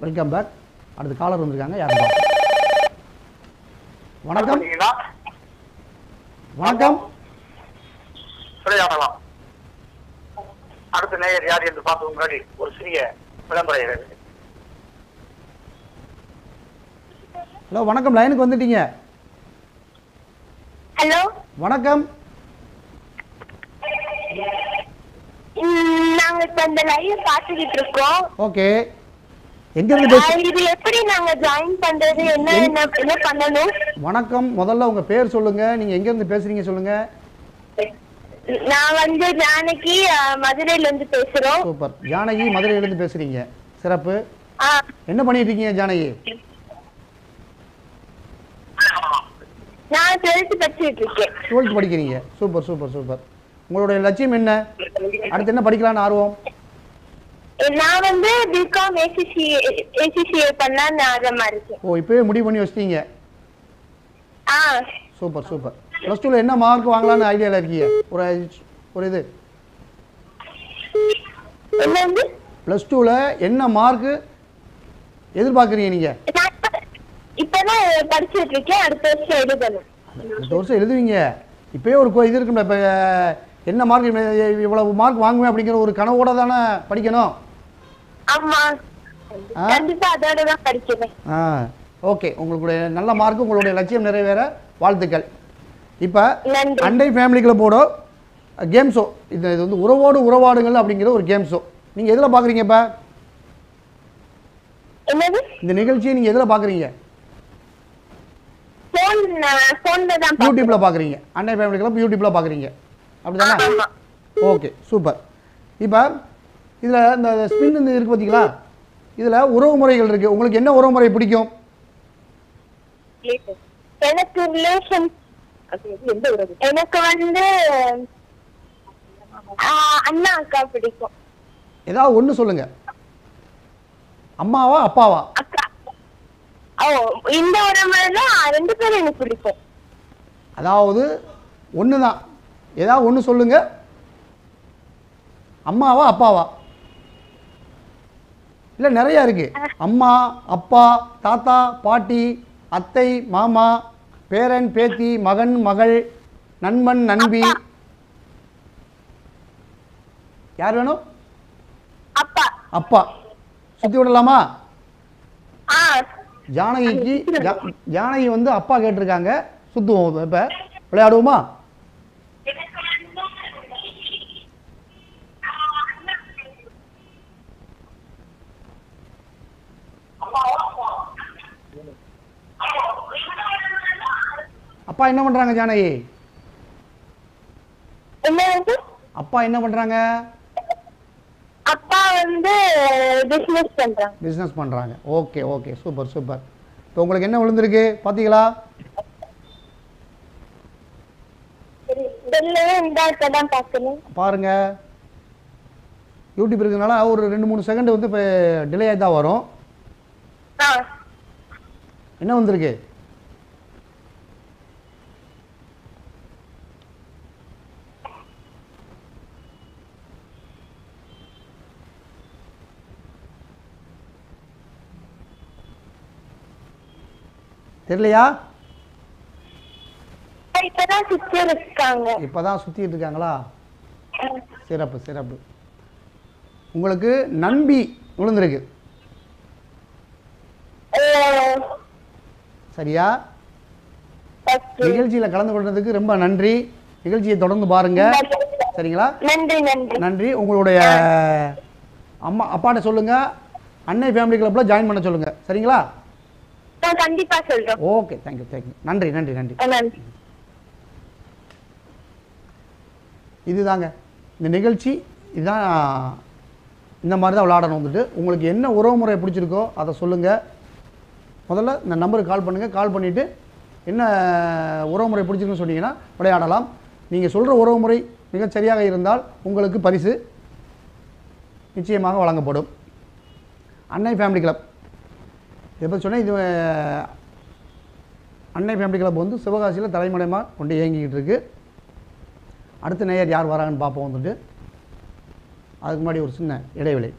Welcome back. அடுத்த collar வந்திருக்காங்க, யாரும் பார்ப்போம். வணக்கம். வணக்கம். அடுத்த நேயர் யார் என்று பார்த்து முன்னாடி ஒரு சிறிய விளம்பரம். ஹலோ வணக்கம், லைனுக்கு வந்துட்டீங்க. ஹலோ வணக்கம். நாங்க இப்ப இந்த லைவ் பாத்துக்கிட்டு இருக்கோம். ஓகே, எங்க இருந்து இது எப்படி நாங்க ஜாயின் பண்றது, என்ன பண்ணணும்? வணக்கம், முதல்ல உங்க பேர் சொல்லுங்க, நீங்க எங்க இருந்து பேசுறீங்க சொல்லுங்க. நான் வந்து ஜானகி, மதுரையில இருந்து பேசுறோம். சூப்பர். ஜானகி மதுரையில இருந்து பேசுறீங்க, சிறப்பு. என்ன பண்ணிட்டு இருக்கீங்க ஜானகி? நான் 12th படிச்சிட்டு இருக்கேன். 12th படிக்கிறீங்க, சூப்பர் சூப்பர் சூப்பர். உங்களுடைய லட்சியம் என்ன? அடுத்து என்ன படிக்கலாம்னு ஆர்வம்? நான் வந்து பிகாம் ஏசிசிஏ பண்ணலாம்னு ஆர்வமா இருக்கேன். ஓ, இப்பவே முடிவு பண்ணி வச்சிட்டீங்க. Super super. ப்ளஸ் டூல என்ன மார்க் வாங்கலாம்னு ஐடியால இருக்கீங்க? ஒரு இது என்னது? ப்ளஸ் டூல என்ன மார்க் எதிர்பார்க்குறீங்க நீங்க? இப்பதான் படிச்சிட்டு இருக்கேன், அடுத்த வருஷம் எழுதணும். அடுத்த வருஷம் எழுதுவீங்க. இப்பயே ஒரு இது இருக்குல்ல, இப்போ என்ன மார்க், இவ்வளவு மார்க் வாங்குவேன் அப்படிங்கிற ஒரு கனவோட தானே படிக்கணும். ஆமா, கண்டிப்பா அதோட தான் படிக்கிறேன். ஓகே, உங்களுடைய நல்ல மார்க், உங்களுடைய லட்சியம் நிறைவேற வாழ்த்துக்கள். இப்போ நன்றி. அண்டை ஃபேமிலி கிளப்போட கேம் ஷோ, இது வந்து உறவோடு உறவாடுங்கள் அப்படிங்கிற ஒரு கேம் ஷோ. நீங்கள் எதில் பார்க்குறீங்க? இப்போ என்னது? இந்த நிகழ்ச்சியை நீங்கள் எதில் பார்க்குறீங்க? யூடியூப்ல பார்க்குறீங்க. அண்டை ஃபேமிலி கிளப் யூடியூப்ல பார்க்குறீங்க, அப்படிதானே? Okay, super. இப்போ இதில் இந்த ஸ்பின் இந்த இருக்குது பார்த்தீங்களா, இதில் உறவு முறைகள் இருக்குது. உங்களுக்கு என்ன உறவு முறை பிடிக்கும்? எனக்கு ரிலேஷன், எனக்கு வந்து அண்ணா அக்கா பிடிக்கும். ஏதாவது ஒன்று சொல்லுங்க. அம்மாவா அப்பாவா? அக்கா. இந்த ஒரு மாதிரிதான் 2 பேரும் எனக்கு பிடிக்கும். அதாவது ஒன்று தான், ஏதாவது ஒன்று சொல்லுங்க. அம்மாவா அப்பாவா? இல்லை நிறையா இருக்கு. அம்மா, அப்பா, தாத்தா, பாட்டி, அத்தை, மாமா, பேரன், பேத்தி, மகன், மகள், நண்பன், நண்பி. யார் வேணும்? அப்பா. அப்பா. சுத்தி விடலாமா? ஜானகி வந்து அப்பா கேட்டிருக்காங்க, சுத்துவோம். இப்ப விளையாடுவோமா? அப்பா என்ன பண்றாங்க ஜானகி? அப்பா என்ன பண்றாங்க? அப்பா வந்து பிசினஸ் பண்றாங்க. Okay okay, super super. இப்போ உங்களுக்கு என்ன விழுந்திருக்கு பாத்தீங்களா? பாருங்க, யூடியூப் இருக்கிறதுனால ஒரு 2-3 செகண்ட் வந்து இப்போ டிலே ஆகி தான் வரும். என்ன வந்திருக்கு? தெரியலையா? இப்பதான் சுத்திட்டு இருக்காங்களா? சிறப்பு சிறப்பு. உங்களுக்கு நண்பி விழுந்திருக்கு, சரியா? நிகழ்ச்சியில கலந்து கொண்டதுக்கு ரொம்ப நன்றி. நிகழ்ச்சியை தொடர்ந்து பாருங்க, சரிங்களா? நன்றி. உங்களுடைய அம்மா அப்பாட்ட சொல்லுங்க, அன்னை ஃபேமிலி கிளப்ல ஜாயின் பண்ண சொல்லுங்க, சரிங்களா? கண்டிப்பா சொல்றோம். Okay, thank you thank you. நன்றி நன்றி நன்றி. இதுதாங்க இந்த நிகழ்ச்சி. இதுதான், இந்த மாதிரி தான் விளையாடணும். வந்துட்டு உங்களுக்கு என்ன உறவு முறை பிடிச்சிருக்கோ அதை சொல்லுங்கள். முதல்ல இந்த நம்பருக்கு கால் பண்ணுங்கள். கால் பண்ணிவிட்டு என்ன உறவு முறை பிடிச்சிருக்குன்னு சொன்னீங்கன்னா விளையாடலாம். நீங்கள் சொல்கிற உறவு முறை மிகச் சரியாக இருந்தால் உங்களுக்கு பரிசு நிச்சயமாக வழங்கப்படும். அன்னை ஃபேமிலி கிளப் இதை பற்றி சொன்னேன். இது அன்னை ஃபேமிலி கிளப் வந்து சிவகாசியில் தலைமறைமாக கொண்டு இயங்கிக்கிட்டு இருக்குது. அடுத்த நேயர் யார் வராங்கன்னு பார்ப்போம். வந்துட்டு அதுக்கு முன்னாடி ஒரு சின்ன இடைவெளி.